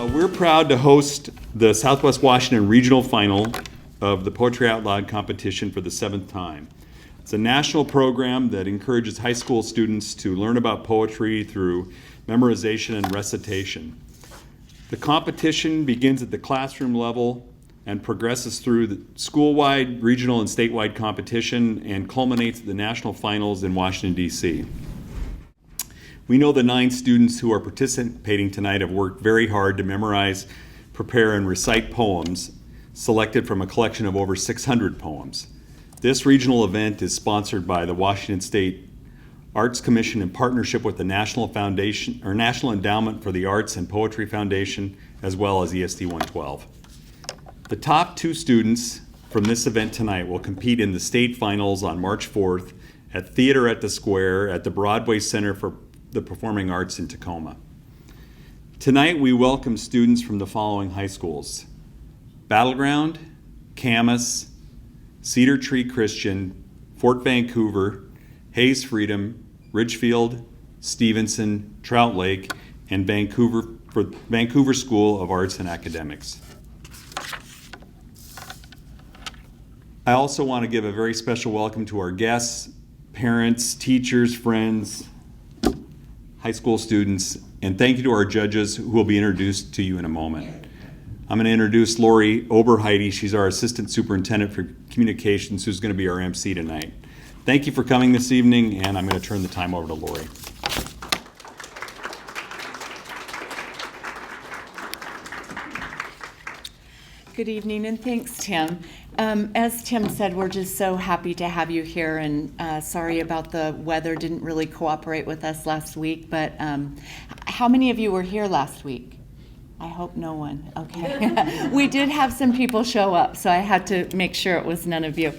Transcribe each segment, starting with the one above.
We're proud to host the Southwest Washington Regional Final of the Poetry Out Loud competition for the 7th time. It's a national program that encourages high school students to learn about poetry through memorization and recitation. The competition begins at the classroom level and progresses through the school-wide, regional, and statewide competition and culminates at the national finals in Washington, D.C. We know the 9 students who are participating tonight have worked very hard to memorize, prepare, and recite poems selected from a collection of over 600 poems. This regional event is sponsored by the Washington State Arts Commission in partnership with the National Endowment for the Arts and Poetry Foundation, as well as ESD 112. The top 2 students from this event tonight will compete in the state finals on March 4th at Theater at the Square at the Broadway Center for the Performing Arts in Tacoma. Tonight we welcome students from the following high schools: Battleground, Camas, Cedar Tree Christian, Fort Vancouver, Hayes Freedom, Ridgefield, Stevenson, Trout Lake, and Vancouver School of Arts and Academics. I also want to give a very special welcome to our guests, parents, teachers, friends, high school students, and thank you to our judges who will be introduced to you in a moment. I'm going to introduce Lori Oberheide. She's our Assistant Superintendent for Communications, who's going to be our MC tonight. Thank you for coming this evening, and I'm going to turn the time over to Lori. Good evening, and thanks, Tim. As Tim said, we're just so happy to have you here, and sorry about the weather didn't really cooperate with us last week, but how many of you were here last week? I hope no one. Okay. We did have some people show up, so I had to make sure it was none of you.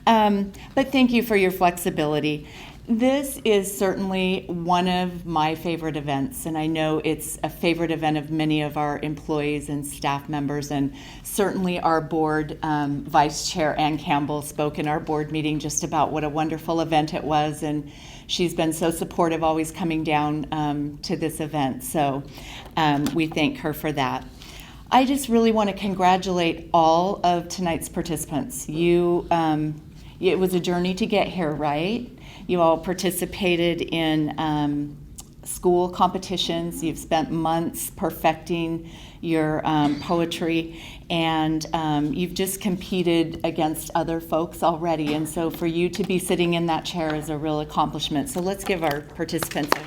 But thank you for your flexibility. This is certainly one of my favorite events, and I know it's a favorite event of many of our employees and staff members, and certainly our board Vice Chair Ann Campbell spoke in our board meeting just about what a wonderful event it was, and she's been so supportive, always coming down to this event, so we thank her for that. I just really want to congratulate all of tonight's participants. It was a journey to get here, right? You all participated in school competitions. You've spent months perfecting your poetry, and you've just competed against other folks already. And so for you to be sitting in that chair is a real accomplishment. So let's give our participants a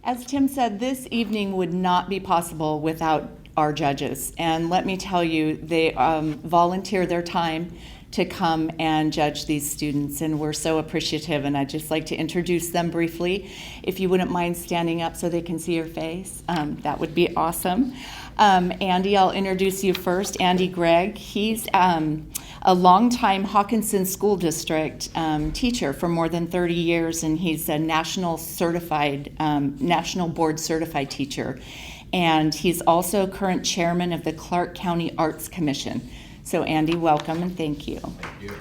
As Tim said, this evening would not be possible without our judges. And let me tell you, they volunteer their time to come and judge these students, and we're so appreciative, and I'd just like to introduce them briefly. If you wouldn't mind standing up so they can see your face, that would be awesome. Andy, I'll introduce you first. Andy Gregg, he's a longtime Hawkinson School District teacher for more than 30 years, and he's a national board certified teacher. And he's also current chairman of the Clark County Arts Commission. So Andy, welcome and thank you. Thank you.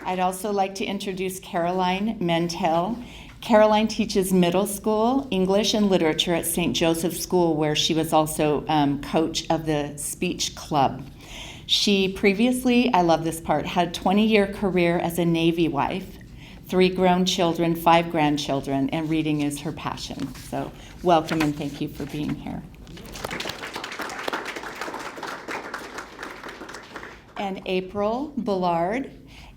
I'd also like to introduce Caroline Mentel. Caroline teaches middle school English and literature at St. Joseph's School, where she was also coach of the speech club. She previously, I love this part, had a 20-year career as a Navy wife, 3 grown children, 5 grandchildren, and reading is her passion. So welcome and thank you for being here. And April Ballard.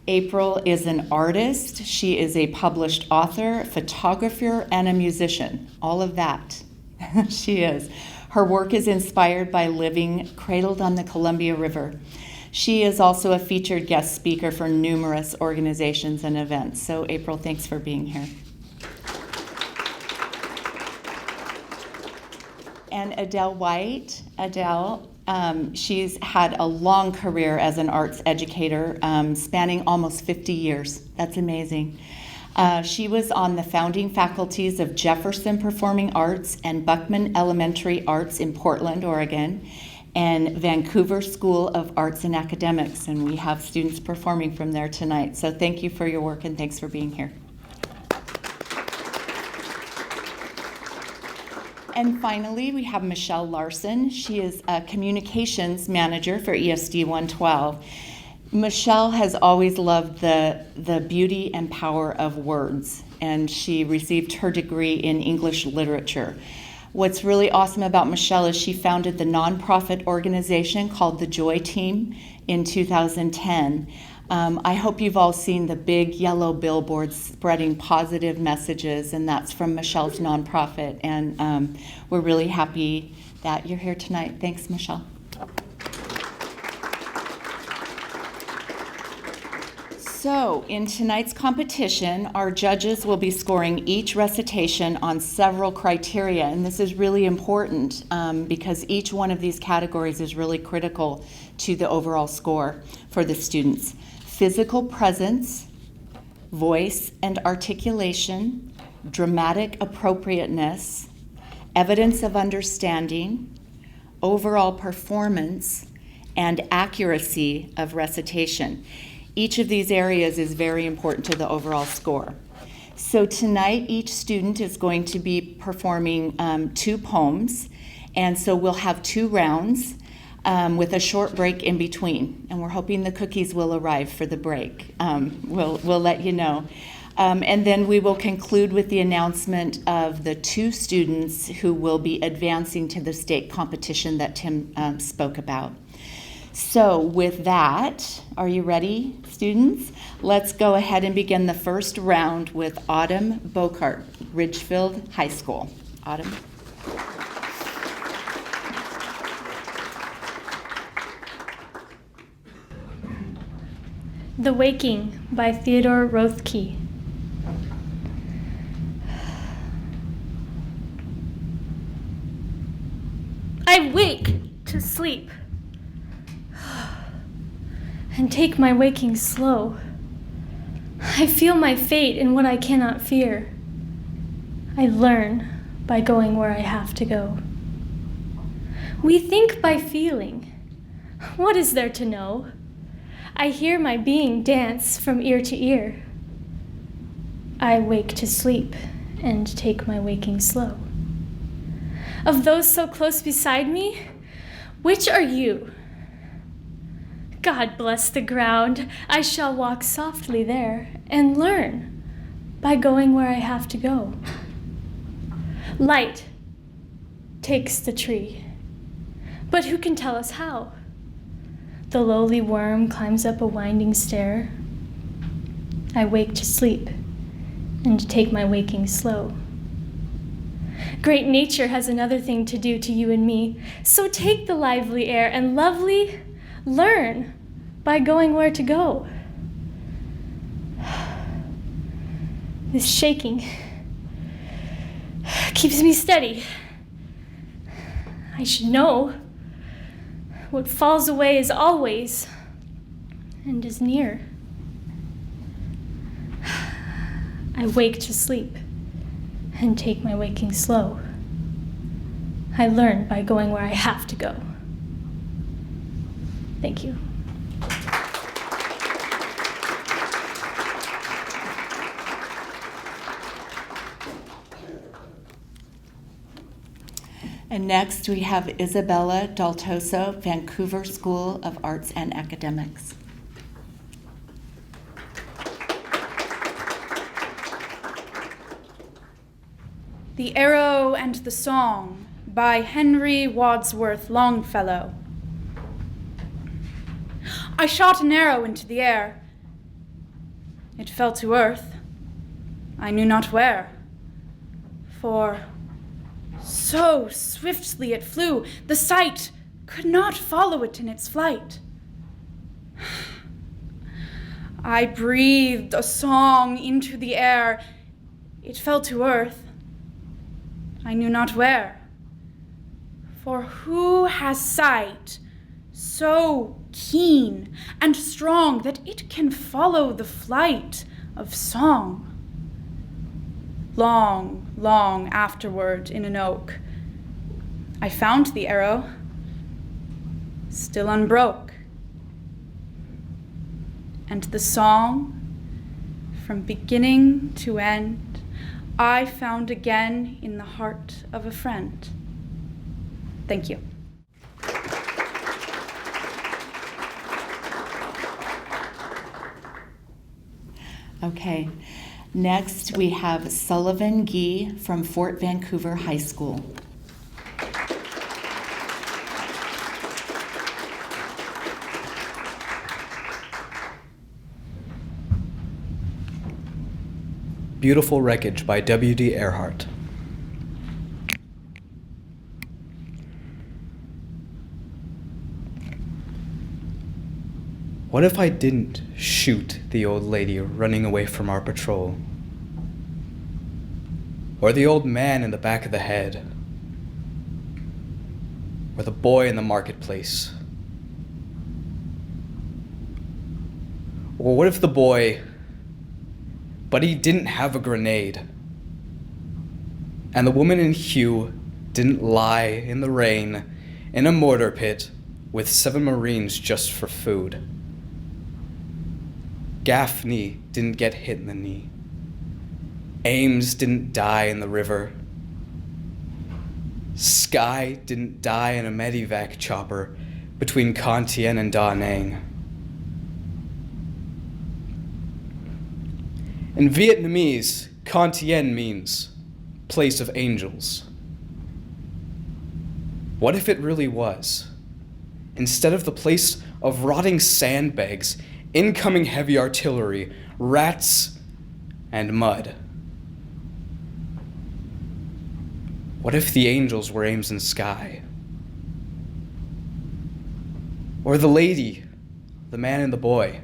April is an artist. She is a published author, photographer, and a musician. All of that. She is. Her work is inspired by living cradled on the Columbia River. She is also a featured guest speaker for numerous organizations and events. So April, thanks for being here. And Adele White. Adele, she's had a long career as an arts educator, spanning almost 50 years. That's amazing. She was on the founding faculties of Jefferson Performing Arts and Buckman Elementary Arts in Portland, Oregon. and Vancouver School of Arts and Academics. And we have students performing from there tonight. So thank you for your work and thanks for being here. And finally, we have Michelle Larson. She is a communications manager for ESD 112. Michelle has always loved the beauty and power of words, and she received her degree in English literature. What's really awesome about Michelle is she founded the nonprofit organization called the Joy Team in 2010. I hope you've all seen the big yellow billboards spreading positive messages, and that's from Michelle's nonprofit. And we're really happy that you're here tonight. Thanks, Michelle. So, in tonight's competition, our judges will be scoring each recitation on several criteria, and this is really important because each one of these categories is really critical to the overall score for the students. Physical presence, voice and articulation, dramatic appropriateness, evidence of understanding, overall performance, and accuracy of recitation. Each of these areas is very important to the overall score. So tonight, each student is going to be performing 2 poems, and so we'll have 2 rounds with a short break in between, and we're hoping the cookies will arrive for the break. We'll let you know. And then we will conclude with the announcement of the 2 students who will be advancing to the state competition that Tim spoke about. So with that, are you ready, students? Let's go ahead and begin the first round with Autumn Bocart, Ridgefield High School. Autumn. The Waking by Theodore Roethke. I wake to sleep and take my waking slow. I feel my fate in what I cannot fear. I learn by going where I have to go. We think by feeling. What is there to know? I hear my being dance from ear to ear. I wake to sleep and take my waking slow. Of those so close beside me, which are you? God bless the ground. I shall walk softly there and learn by going where I have to go. Light takes the tree, but who can tell us how? The lowly worm climbs up a winding stair. I wake to sleep and take my waking slow. Great nature has another thing to do to you and me, so take the lively air and lovely learn by going where to go. This shaking keeps me steady. I should know what falls away is always and is near. I wake to sleep and take my waking slow. I learn by going where I have to go. Thank you. And next we have Isabella Daltoso, Vancouver School of Arts and Academics. The Arrow and the Song by Henry Wadsworth Longfellow. I shot an arrow into the air. It fell to earth. I knew not where. For so swiftly it flew, the sight could not follow it in its flight. I breathed a song into the air. It fell to earth. I knew not where. For who has sight so keen and strong that it can follow the flight of song? Long, long afterward in an oak, I found the arrow. still unbroke. And the song, from beginning to end, I found again in the heart of a friend. Thank you. Okay, next we have Sullivan Gee from Fort Vancouver High School. Beautiful Wreckage by W.D. Earhart. What if I didn't shoot the old lady running away from our patrol? Or the old man in the back of the head? Or the boy in the marketplace? Or what if the boy, but he didn't have a grenade, and the woman in hue didn't lie in the rain in a mortar pit with 7 Marines just for food? Gaffney didn't get hit in the knee. Ames didn't die in the river. Sky didn't die in a medevac chopper between Con Tien and Da Nang. In Vietnamese, Con Tien means place of angels. What if it really was? Instead of the place of rotting sandbags, incoming heavy artillery, rats, and mud. What if the angels were Ames and Sky? Or the lady, the man and the boy?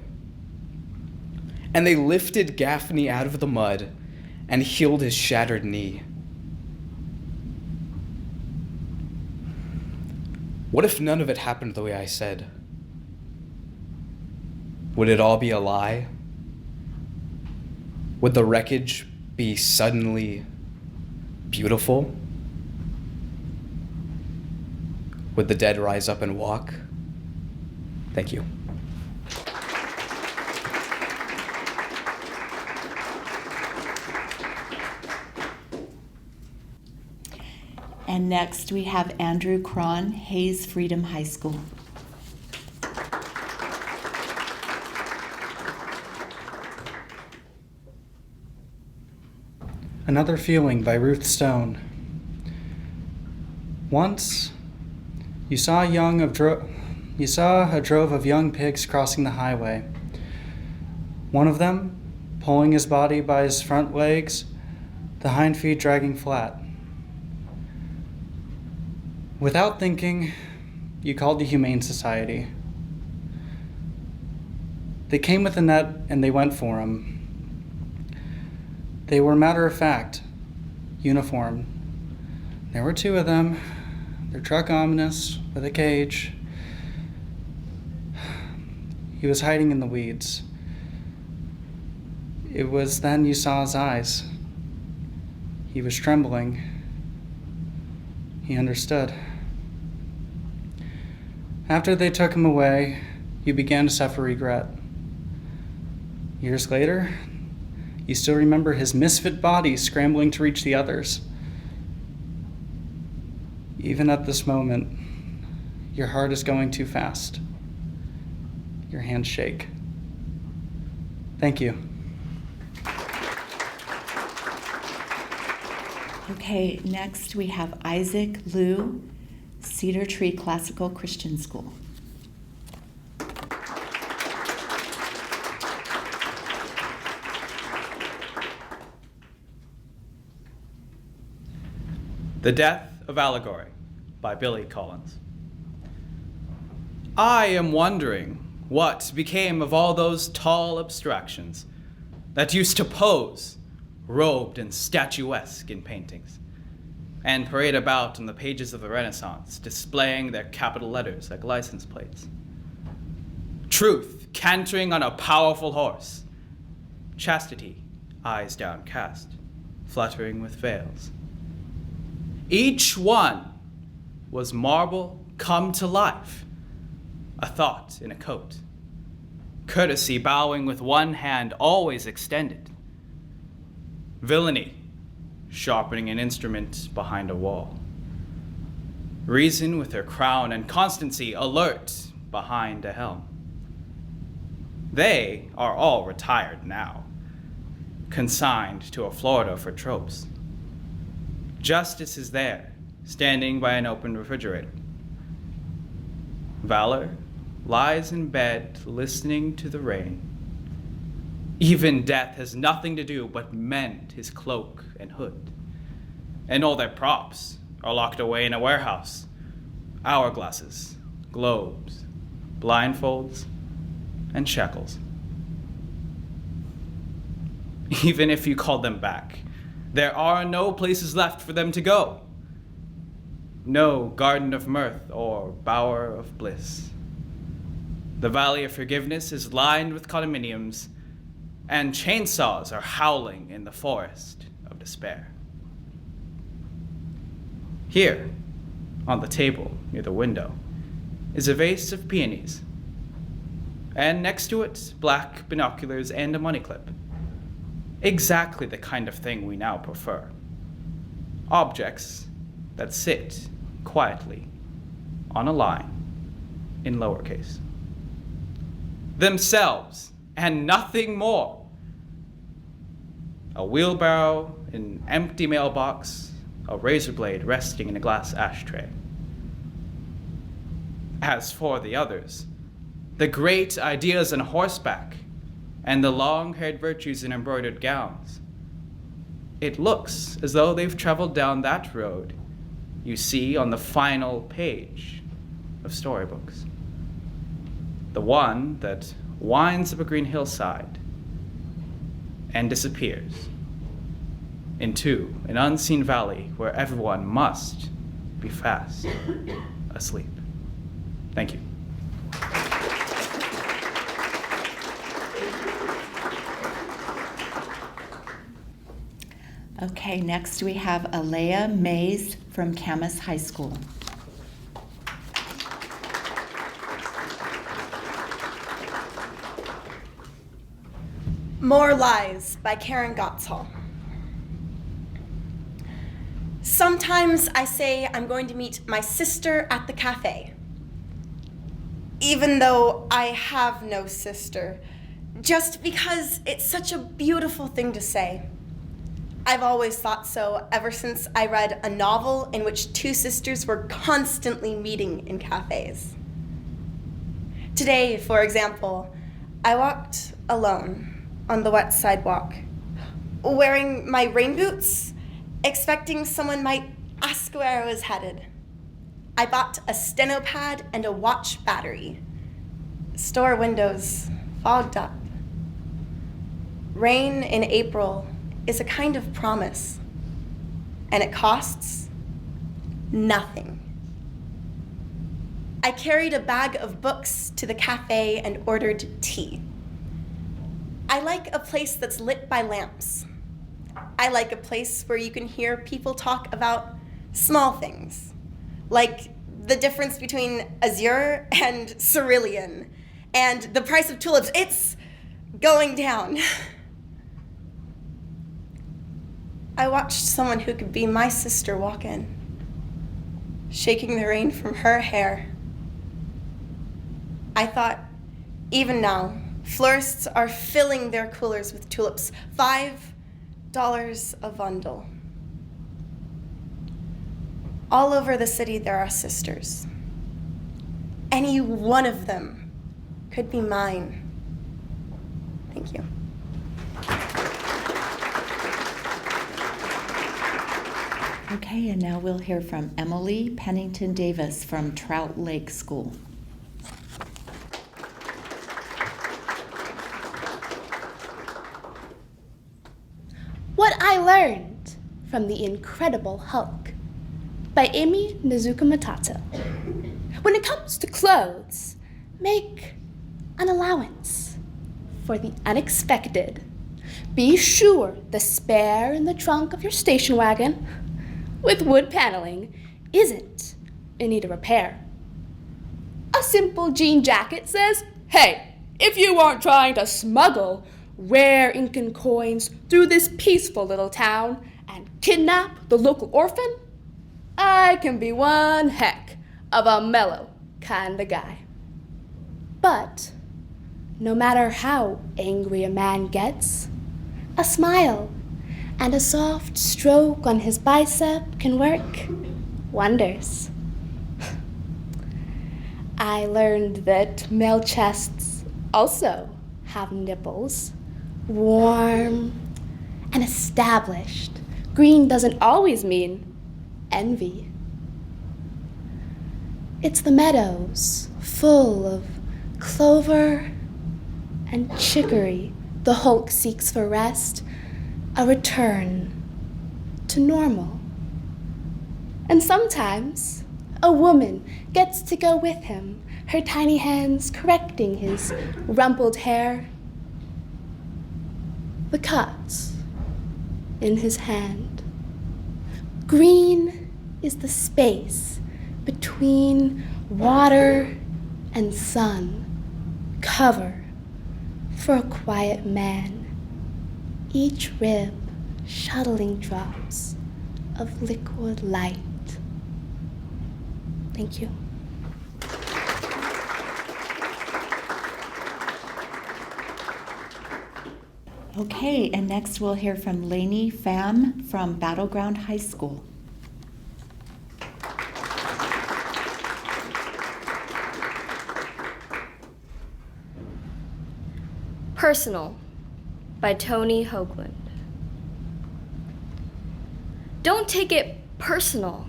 And they lifted Gaffney out of the mud and healed his shattered knee. What if none of it happened the way I said? Would it all be a lie? Would the wreckage be suddenly beautiful? Would the dead rise up and walk? Thank you. And next we have Andrew Cron, Hayes Freedom High School. Another Feeling by Ruth Stone. Once, you saw a drove of young pigs crossing the highway. One of them, pulling his body by his front legs, the hind feet dragging flat. Without thinking, you called the Humane Society. They came with a net and they went for him. They were matter of fact, uniformed. There were 2 of them, their truck ominous, with a cage. He was hiding in the weeds. It was then you saw his eyes. He was trembling. He understood. After they took him away, you began to suffer regret. Years later, you still remember his misfit body scrambling to reach the others. Even at this moment, your heart is going too fast. Your hands shake. Thank you. Okay, next we have Isaac Liu, Cedar Tree Classical Christian School. The Death of Allegory by Billy Collins. I am wondering what became of all those tall abstractions that used to pose, robed and statuesque in paintings, and parade about on the pages of the Renaissance, displaying their capital letters like license plates. Truth cantering on a powerful horse, chastity, eyes downcast, fluttering with veils. Each one was marble come to life, a thought in a coat. Courtesy bowing with one hand always extended. Villainy, sharpening an instrument behind a wall. Reason with her crown, and constancy alert behind a helm. They are all retired now, consigned to a Florida for tropes. Justice is there, standing by an open refrigerator. Valor lies in bed, listening to the rain. Even death has nothing to do but mend his cloak and hood. And all their props are locked away in a warehouse. Hourglasses, globes, blindfolds, and shackles. Even if you called them back, there are no places left for them to go. No garden of mirth or bower of bliss. The valley of forgiveness is lined with condominiums, and chainsaws are howling in the forest of despair. Here, on the table near the window, is a vase of peonies, and next to it, black binoculars and a money clip. Exactly the kind of thing we now prefer. Objects that sit quietly on a line in lowercase. Themselves and nothing more. A wheelbarrow, an empty mailbox, a razor blade resting in a glass ashtray. As for the others, the great ideas on horseback and the long-haired virtues in embroidered gowns, it looks as though they've traveled down that road you see on the final page of storybooks. The one that winds up a green hillside and disappears into an unseen valley where everyone must be fast asleep. Thank you. Okay, next we have Alea Mays from Camas High School. More Lies by Karen Gottshall. Sometimes I say I'm going to meet my sister at the cafe, even though I have no sister, just because it's such a beautiful thing to say. I've always thought so ever since I read a novel in which two sisters were constantly meeting in cafes. Today, for example, I walked alone on the wet sidewalk, wearing my rain boots, expecting someone might ask where I was headed. I bought a steno pad and a watch battery. Store windows fogged up. Rain in April is a kind of promise, and it costs nothing. I carried a bag of books to the cafe and ordered tea. I like a place that's lit by lamps. I like a place where you can hear people talk about small things, like the difference between azure and cerulean, and the price of tulips. It's going down. I watched someone who could be my sister walk in, shaking the rain from her hair. I thought, even now, florists are filling their coolers with tulips, $5 a bundle. All over the city there are sisters. Any one of them could be mine. Thank you. Okay, and now we'll hear from Emily Pennington Davis from Trout Lake School. What I Learned from the Incredible Hulk by Amy Nizuka Matato. When it comes to clothes, make an allowance for the unexpected. Be sure the spare in the trunk of your station wagon with wood paneling isn't in need of repair. A simple jean jacket says, "Hey, if you aren't trying to smuggle rare Incan coins through this peaceful little town and kidnap the local orphan, I can be one heck of a mellow kind of guy." But no matter how angry a man gets, a smile and a soft stroke on his bicep can work wonders. I learned that male chests also have nipples, warm and established. Green doesn't always mean envy. It's the meadows full of clover and chicory the Hulk seeks for rest, a return to normal. And sometimes a woman gets to go with him, her tiny hands correcting his rumpled hair. The cut in his hand. Green is the space between water and sun, cover for a quiet man, each rib shuttling drops of liquid light. Thank you. Okay, and next we'll hear from Lainey Pham from Battleground High School. Personal by Tony Hoagland. Don't take it personal,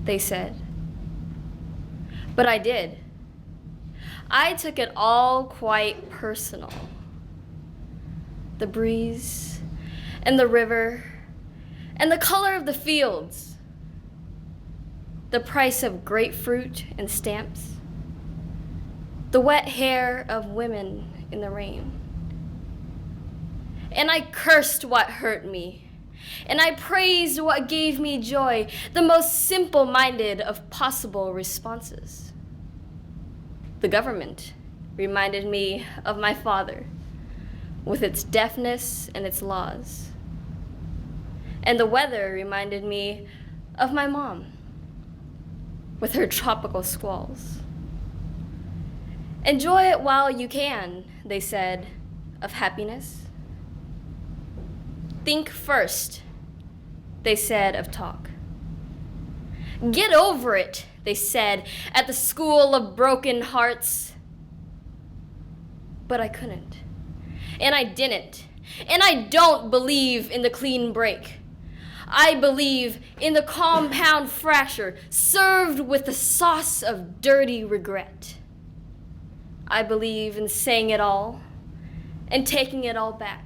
they said. But I did. I took it all quite personal. The breeze, and the river, and the color of the fields, the price of grapefruit and stamps, the wet hair of women in the rain. And I cursed what hurt me, and I praised what gave me joy, the most simple-minded of possible responses. The government reminded me of my father, with its deafness and its laws. And the weather reminded me of my mom, with her tropical squalls. Enjoy it while you can, they said, of happiness. Think first, they said, of talk. Get over it, they said, at the school of broken hearts. But I couldn't. And I didn't. And I don't believe in the clean break. I believe in the compound fracture served with the sauce of dirty regret. I believe in saying it all and taking it all back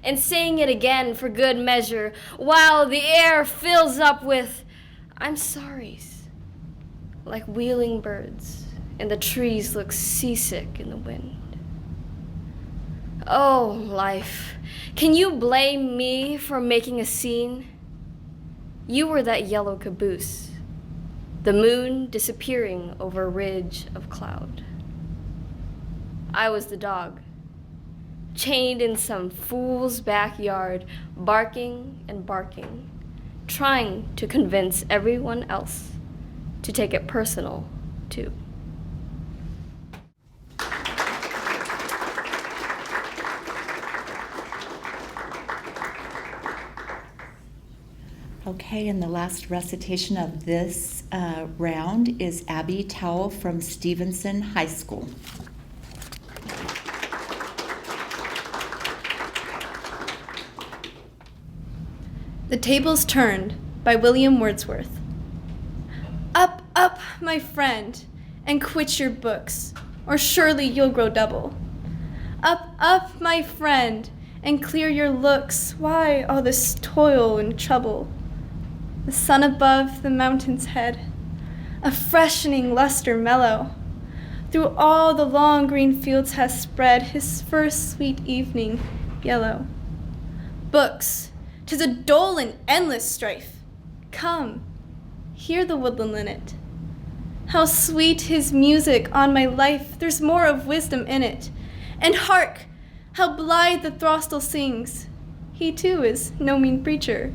and saying it again for good measure while the air fills up with I'm sorry's, like wheeling birds and the trees look seasick in the wind. Oh, life, can you blame me for making a scene? You were that yellow caboose, the moon disappearing over a ridge of cloud. I was the dog, chained in some fool's backyard, barking and barking, trying to convince everyone else to take it personal, too. Okay, and the last recitation of this round is Abby Towell from Stevenson High School. The Tables Turned by William Wordsworth. Up, up, my friend, and quit your books, or surely you'll grow double. Up, my friend, and clear your looks. Why all this toil and trouble? The sun above the mountain's head, a freshening luster mellow, through all the long green fields has spread his first sweet evening yellow. Books, 'tis a dull and endless strife. Come, hear the woodland linnet. How sweet his music on my life, there's more of wisdom in it. And hark, how blithe the throstle sings. He too is no mean preacher.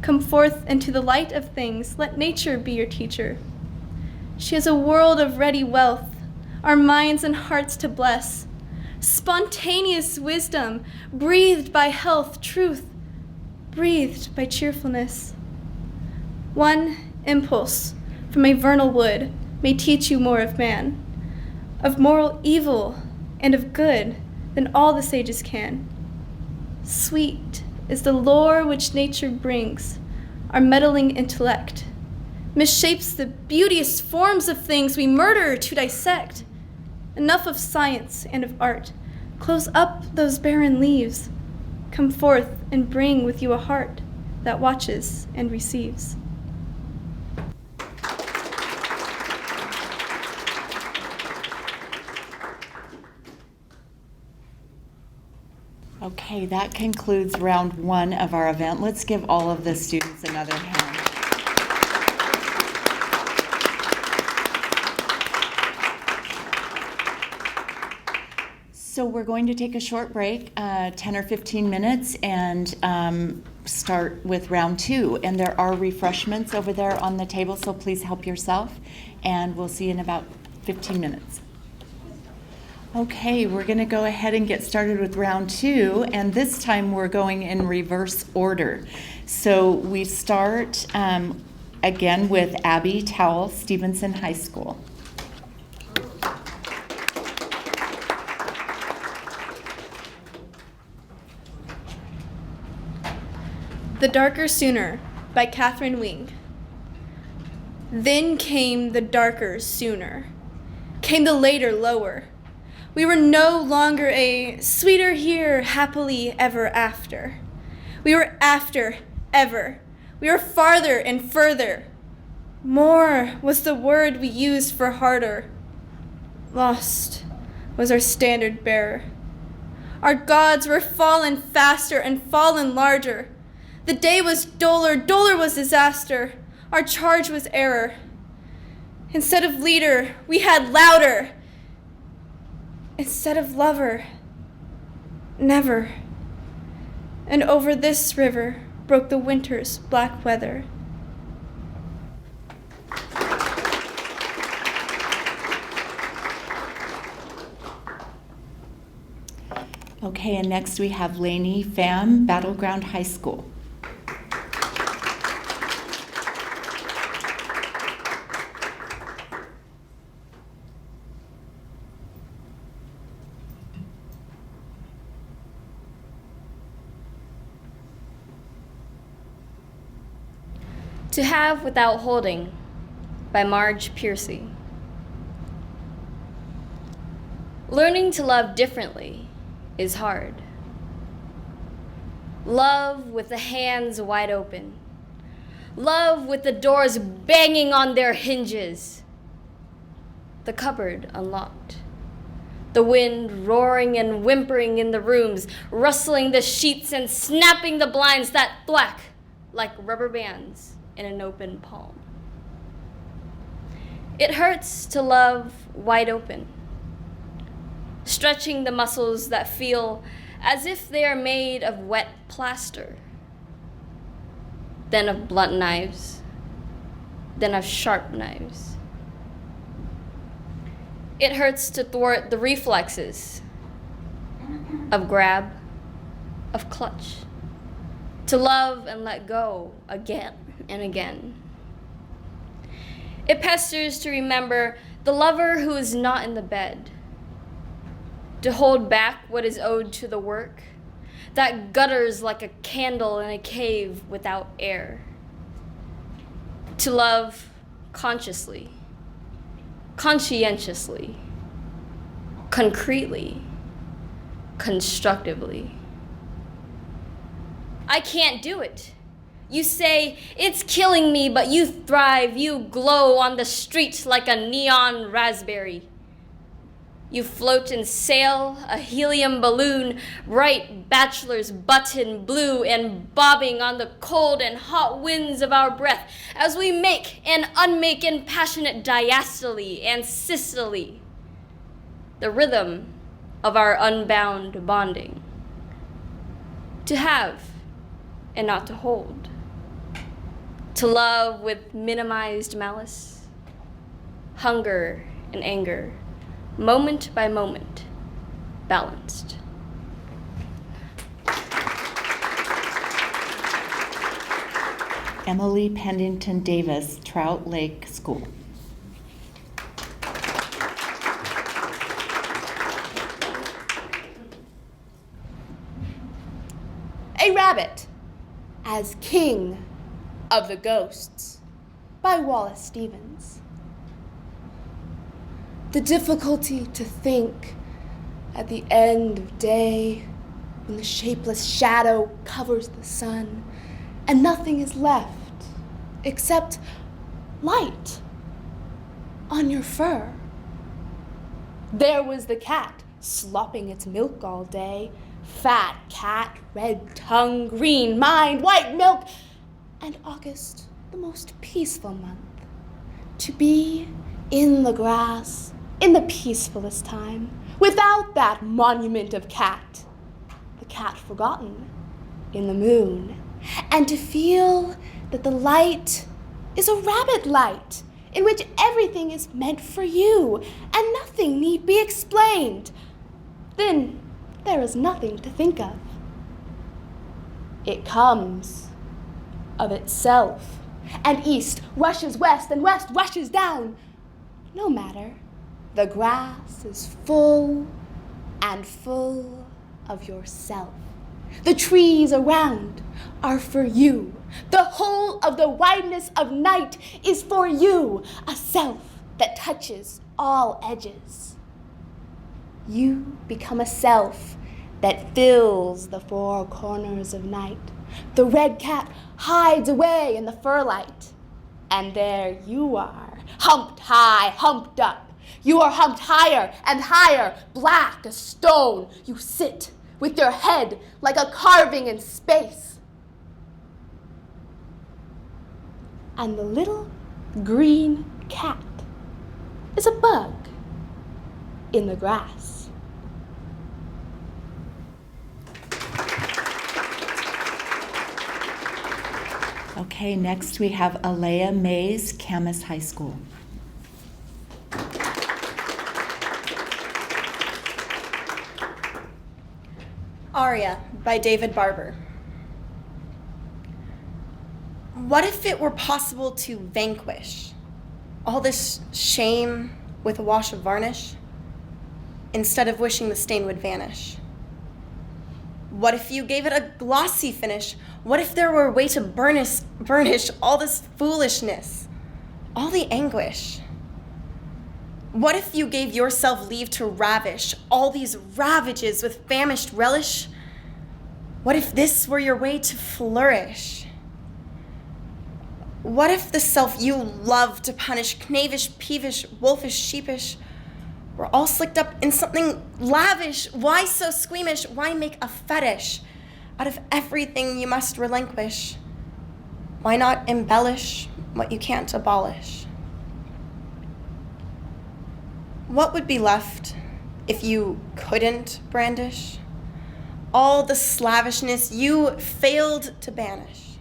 Come forth into the light of things, let nature be your teacher. She has a world of ready wealth, our minds and hearts to bless. Spontaneous wisdom, breathed by health, truth, breathed by cheerfulness. One impulse from a vernal wood may teach you more of man, of moral evil and of good than all the sages can. Sweet is the lore which nature brings, our meddling intellect misshapes the beauteous forms of things we murder to dissect. Enough of science and of art. Close up those barren leaves. Come forth and bring with you a heart that watches and receives. Okay, that concludes round one of our event. Let's give all of the students another hand. So we're going to take a short break, 10 or 15 minutes, and start with round two. And there are refreshments over there on the table, so please help yourself. And we'll see you in about 15 minutes. Okay, we're going to go ahead and get started with round two, and this time we're going in reverse order. So we start again with Abby Towell, Stevenson High School. The Darker Sooner by Catherine Wing. Then came the darker sooner, came the later lower. We were no longer a sweeter here, happily ever after. We were after ever. We were farther and further. More was the word we used for harder. Lost was our standard bearer. Our gods were fallen faster and fallen larger. The day was duller, duller was disaster. Our charge was error. Instead of leader, we had louder. Instead of lover, never. And over this river broke the winter's black weather. Okay, and next we have Lainey Pham, Battleground High School. To Have Without Holding by Marge Piercy. Learning to love differently is hard. Love with the hands wide open. Love with the doors banging on their hinges. The cupboard unlocked. The wind roaring and whimpering in the rooms, rustling the sheets and snapping the blinds that thwack like rubber bands in an open palm. It hurts to love wide open, stretching the muscles that feel as if they are made of wet plaster, then of blunt knives, then of sharp knives. It hurts to thwart the reflexes of grab, of clutch, to love and let go again and again. It pesters to remember the lover who is not in the bed, to hold back what is owed to the work that gutters like a candle in a cave without air, to love consciously, conscientiously, concretely, constructively. I can't do it. You say, it's killing me, but you thrive, you glow on the street like a neon raspberry. You float and sail, a helium balloon, bright bachelor's button blue, and bobbing on the cold and hot winds of our breath as we make and unmake in passionate diastole and systole, the rhythm of our unbound bonding. To have and not to hold. To love with minimized malice. Hunger and anger, moment by moment, balanced. Emily Pendleton Davis, Trout Lake School. A Rabbit as King of the Ghosts by Wallace Stevens. The difficulty to think at the end of day when the shapeless shadow covers the sun and nothing is left except light on your fur. There was the cat slopping its milk all day. Fat cat, red tongue, green mind, white milk. And August, the most peaceful month. To be in the grass, in the peacefulest time, without that monument of cat, the cat forgotten, in the moon. And to feel that the light is a rabbit light, in which everything is meant for you, and nothing need be explained. Then there is nothing to think of. It comes of itself, and east rushes west, and west rushes down. No matter, the grass is full and full of yourself. The trees around are for you. The whole of the wideness of night is for you, a self that touches all edges. You become a self that fills the four corners of night. The red cat hides away in the firlight. And there you are, humped high, humped up. You are humped higher and higher, black as stone. You sit with your head like a carving in space. And the little green cat is a bug in the grass. Okay, next we have Alea Mays, Camas High School. Aria by David Barber. What if it were possible to vanquish all this shame with a wash of varnish, instead of wishing the stain would vanish? What if you gave it a glossy finish? What if there were a way to burnish all this foolishness, all the anguish? What if you gave yourself leave to ravish all these ravages with famished relish? What if this were your way to flourish? What if the self you love to punish, knavish, peevish, wolfish, sheepish, were all slicked up in something lavish? Why so squeamish? Why make a fetish out of everything you must relinquish? Why not embellish what you can't abolish? What would be left if you couldn't brandish all the slavishness you failed to banish?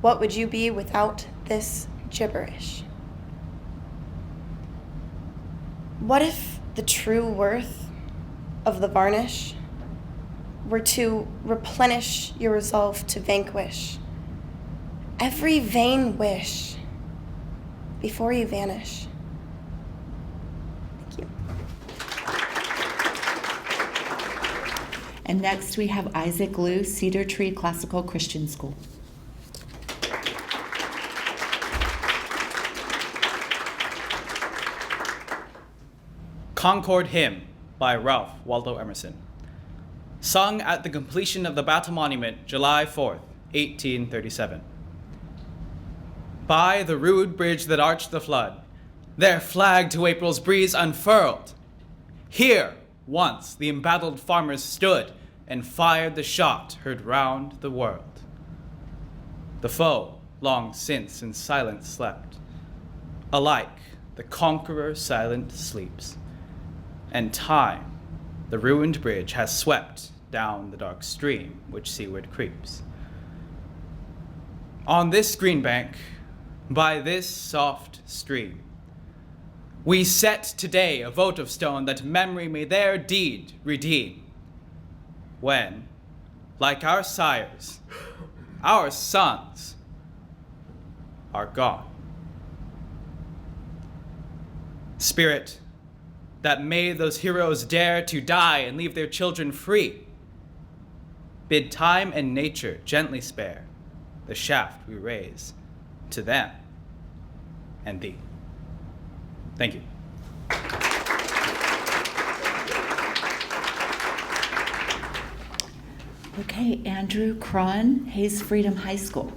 What would you be without this gibberish? What if the true worth of the varnish were to replenish your resolve to vanquish every vain wish before you vanish? Thank you. And next we have Isaac Liu, Cedar Tree Classical Christian School. Concord Hymn by Ralph Waldo Emerson. Sung at the completion of the Battle Monument, July 4th, 1837. By the rude bridge that arched the flood, their flag to April's breeze unfurled, Here, once, the embattled farmers stood and fired the shot heard round the world. The foe, long since in silence slept. Alike, the conqueror silent sleeps, and time, the ruined bridge, has swept down the dark stream which seaward creeps. On this green bank, by this soft stream, we set today a votive stone that memory may their deed redeem. When, like our sires, our sons are gone. Spirit, that made those heroes dare to die and leave their children free, bid time and nature gently spare the shaft we raise to them and thee. Thank you. Okay, Andrew Cron, Hayes Freedom High School.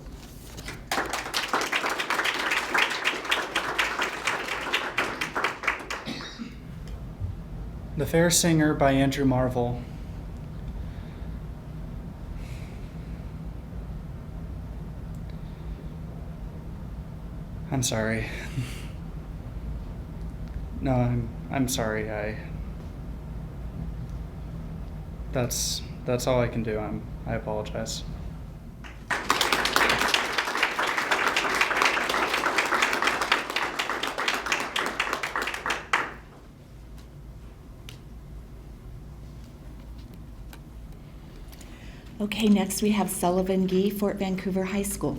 The Fair Singer by Andrew Marvell. I'm sorry. No, I'm sorry. That's all I can do. I apologize. Okay, next we have Sullivan Gee, Fort Vancouver High School.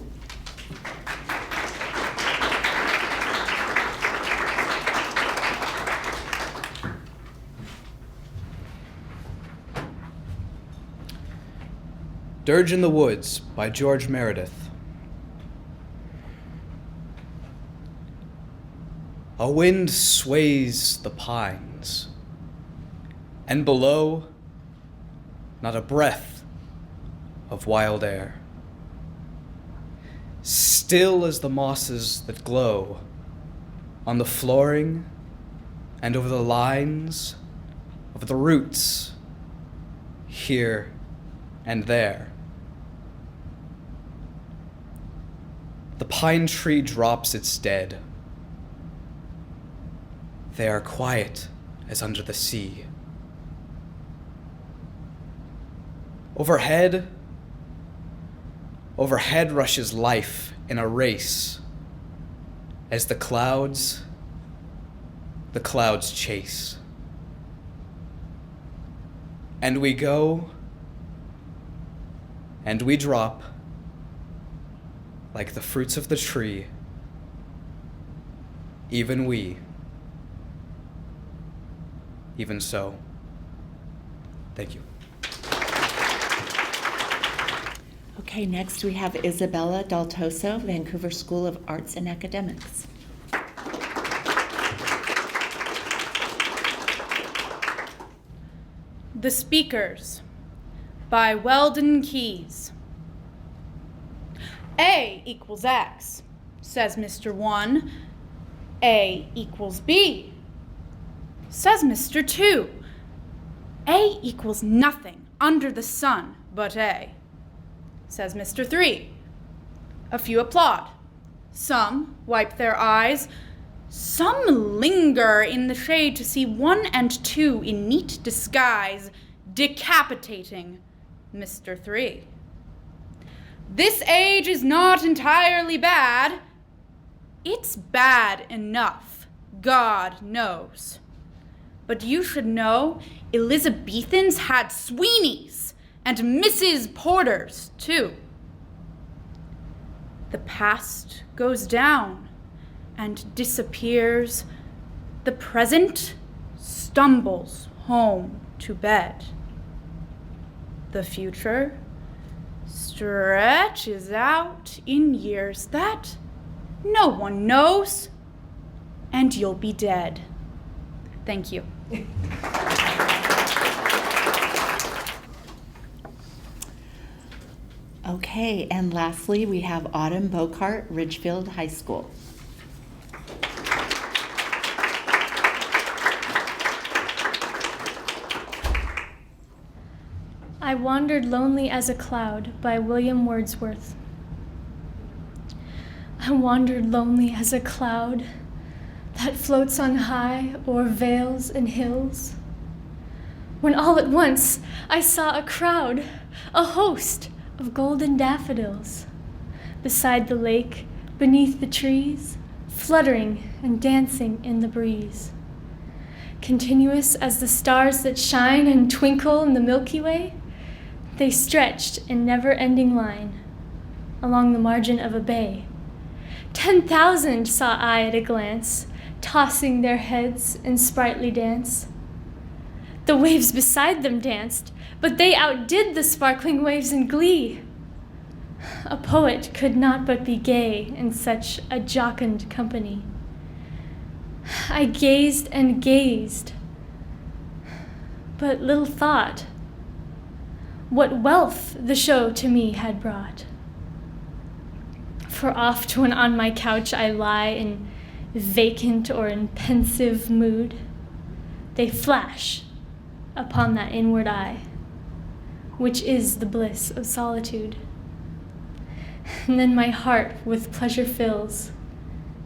Dirge in the Woods by George Meredith. A wind sways the pines, and below, not a breath of wild air. Still as the mosses that glow on the flooring and over the lines of the roots here and there. The pine tree drops its dead. They are quiet as under the sea. Overhead rushes life in a race as the clouds chase. And we go and we drop like the fruits of the tree, even we. Even so. Thank you. Okay, next we have Isabella Daltoso, Vancouver School of Arts and Academics. The Speakers by Weldon Keys. A equals X, says Mr. 1. A equals B, says Mr. 2. A equals nothing under the sun but A, says Mr. 3. A few applaud. Some wipe their eyes. Some linger in the shade to see 1 and 2 in neat disguise decapitating Mr. 3. This age is not entirely bad. It's bad enough, God knows. But you should know Elizabethans had Sweeneys and Mrs. Porters, too. The past goes down and disappears. The present stumbles home to bed. The future stretches out in years that no one knows, and you'll be dead. Thank you. Okay, and lastly, we have Autumn Bocart, Ridgefield High School. I Wandered Lonely as a Cloud by William Wordsworth. I wandered lonely as a cloud that floats on high o'er vales and hills, when all at once I saw a crowd, a host of golden daffodils, beside the lake, beneath the trees, fluttering and dancing in the breeze. Continuous as the stars that shine and twinkle in the Milky Way, they stretched in never-ending line along the margin of a bay. 10,000 saw I at a glance, tossing their heads in sprightly dance. The waves beside them danced, but they outdid the sparkling waves in glee. A poet could not but be gay in such a jocund company. I gazed and gazed, but little thought what wealth the show to me had brought. For oft when on my couch I lie in vacant or in pensive mood, they flash upon that inward eye, which is the bliss of solitude. And then my heart with pleasure fills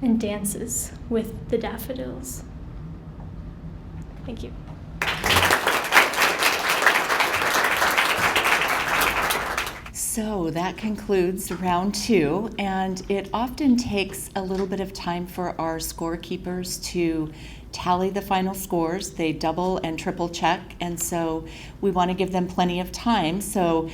and dances with the daffodils. Thank you. So that concludes round 2, and it often takes a little bit of time for our scorekeepers to tally the final scores. They double and triple check, and so we want to give them plenty of time. So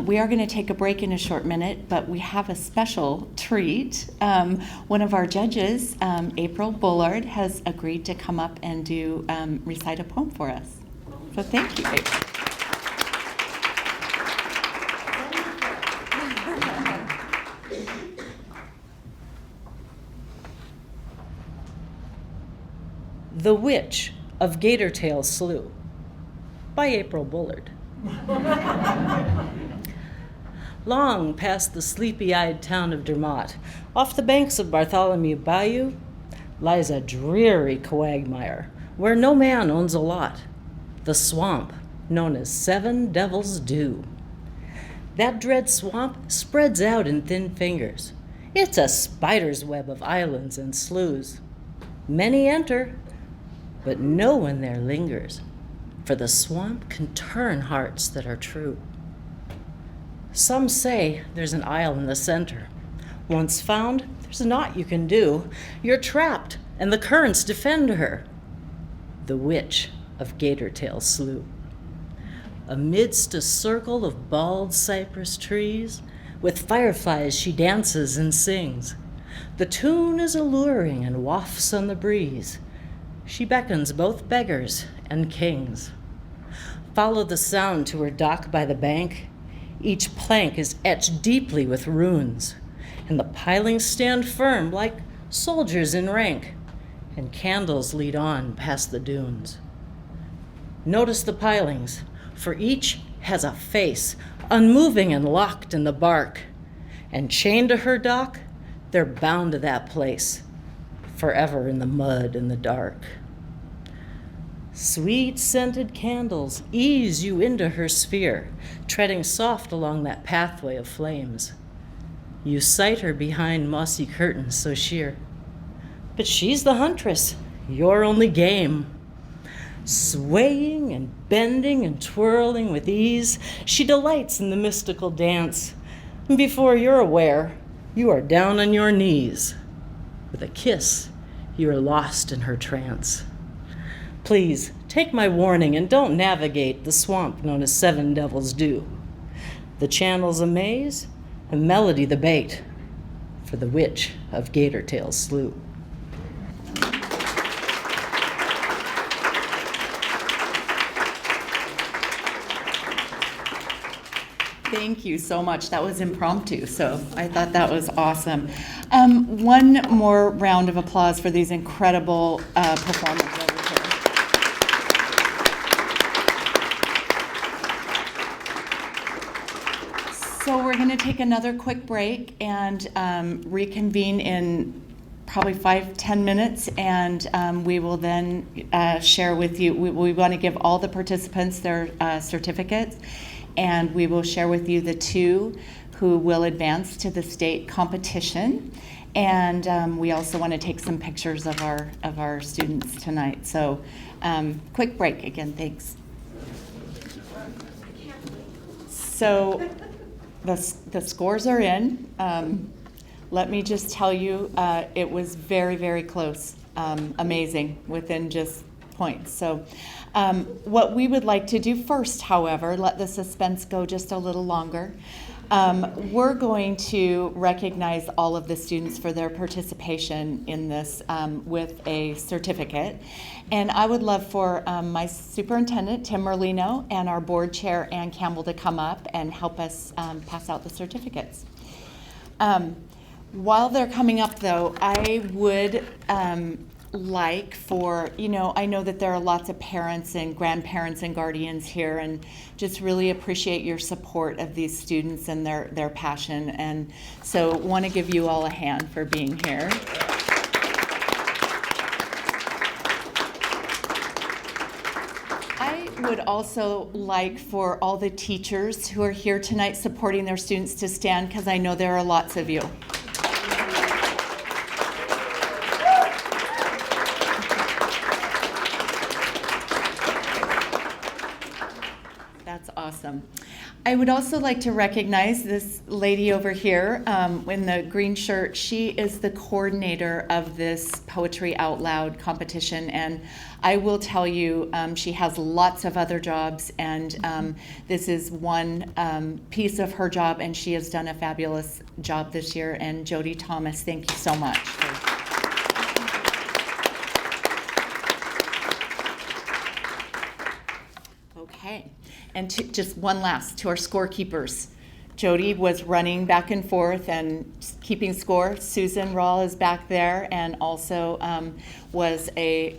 we are going to take a break in a short minute, but we have a special treat. One of our judges, April Bullard, has agreed to come up and do recite a poem for us. So thank you, April. The Witch of Gatortail Slough by April Bullard. Long past the sleepy-eyed town of Dermot, off the banks of Bartholomew Bayou, lies a dreary quagmire where no man owns a lot, the swamp known as Seven Devil's Dew. That dread swamp spreads out in thin fingers. It's a spider's web of islands and sloughs. Many enter, but no one there lingers, for the swamp can turn hearts that are true. Some say there's an isle in the center. Once found, there's naught you can do. You're trapped, and the currents defend her. The Witch of Gatortail Slough. Amidst a circle of bald cypress trees, with fireflies she dances and sings. The tune is alluring and wafts on the breeze. She beckons both beggars and kings. Follow the sound to her dock by the bank. Each plank is etched deeply with runes, and the pilings stand firm like soldiers in rank, and candles lead on past the dunes. Notice the pilings, for each has a face, unmoving and locked in the bark, and chained to her dock, they're bound to that place, forever in the mud and the dark. Sweet scented candles ease you into her sphere, treading soft along that pathway of flames. You sight her behind mossy curtains so sheer, but she's the huntress, your only game. Swaying and bending and twirling with ease, she delights in the mystical dance. And before you're aware, you are down on your knees. With a kiss, you are lost in her trance. Please, take my warning and don't navigate the swamp known as Seven Devil's Dew. The channel's a maze, and melody the bait for the Witch of Gatortail Slough. Thank you so much. That was impromptu, so I thought that was awesome. One more round of applause for these incredible performers over here. So we're going to take another quick break and reconvene in probably 5-10 minutes, and we will then share with you. We want to give all the participants their certificates. and we will share with you the two who will advance to the state competition. And we also want to take some pictures of our students tonight. So quick break again, thanks. So the scores are in. Let me just tell you, it was very, very close. Amazing, within just points. So what we would like to do first, however, let the suspense go just a little longer. We're going to recognize all of the students for their participation in this with a certificate. And I would love for my superintendent, Tim Merlino, and our board chair, Ann Campbell, to come up and help us pass out the certificates. While they're coming up, though, I would like for, I know that there are lots of parents and grandparents and guardians here, and just really appreciate your support of these students and their passion. And so want to give you all a hand for being here. I would also like for all the teachers who are here tonight supporting their students to stand, because I know there are lots of you. That's awesome. I would also like to recognize this lady over here in the green shirt. She is the coordinator of this Poetry Out Loud competition, and I will tell you, she has lots of other jobs, and this is one piece of her job, and she has done a fabulous job this year. And Jody Thomas, thank you so much. Okay. And just one last, to our scorekeepers. Jody was running back and forth and keeping score. Susan Rawl is back there, and also was a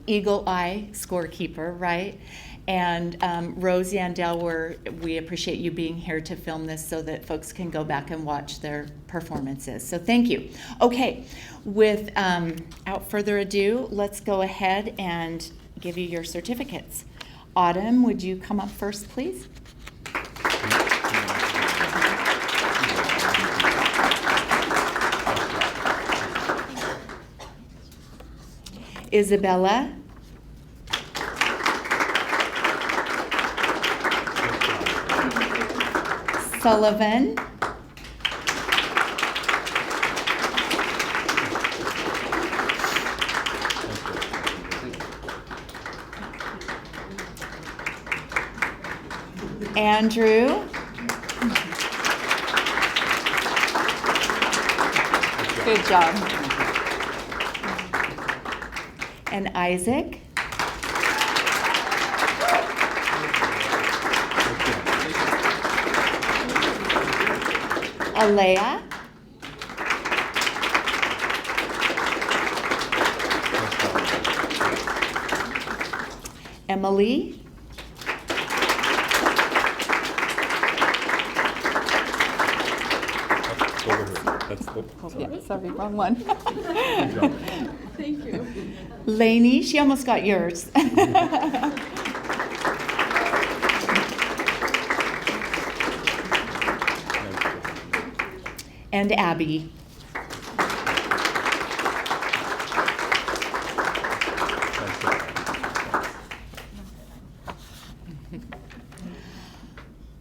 eagle eye scorekeeper, right? And Rose Yandel, we appreciate you being here to film this so that folks can go back and watch their performances. So thank you. Okay, without further ado, let's go ahead and give you your certificates. Autumn, would you come up first, please? Isabella. Sullivan. Andrew. Good job. And Isaac. Alea. Emily. Yeah, sorry, wrong one. Thank you. Lainey, she almost got yours. And Abby.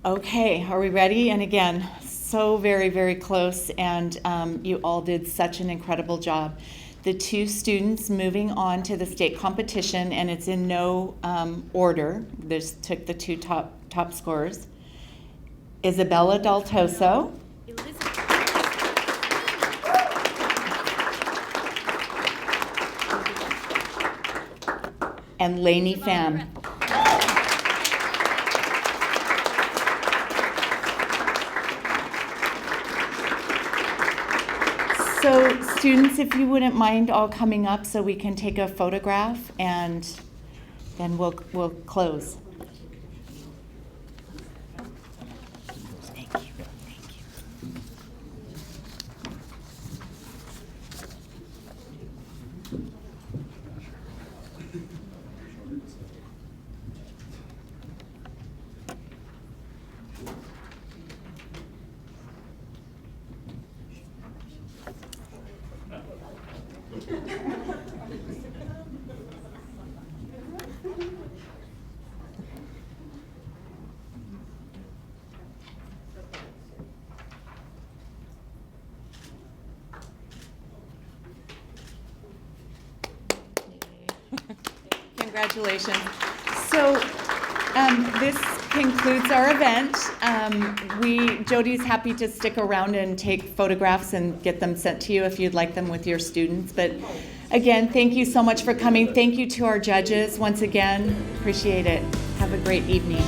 Okay, are we ready? And again, so very, very close, and you all did such an incredible job. The two students moving on to the state competition, and it's in no order. This took the two top scorers. Isabella Daltoso. And Lainey Pham. So students, if you wouldn't mind all coming up so we can take a photograph, and then we'll close. Thank you. Thank you. Congratulations. So this concludes our event. Jody's happy to stick around and take photographs and get them sent to you if you'd like them with your students. But again, thank you so much for coming. Thank you to our judges once again. Appreciate it. Have a great evening.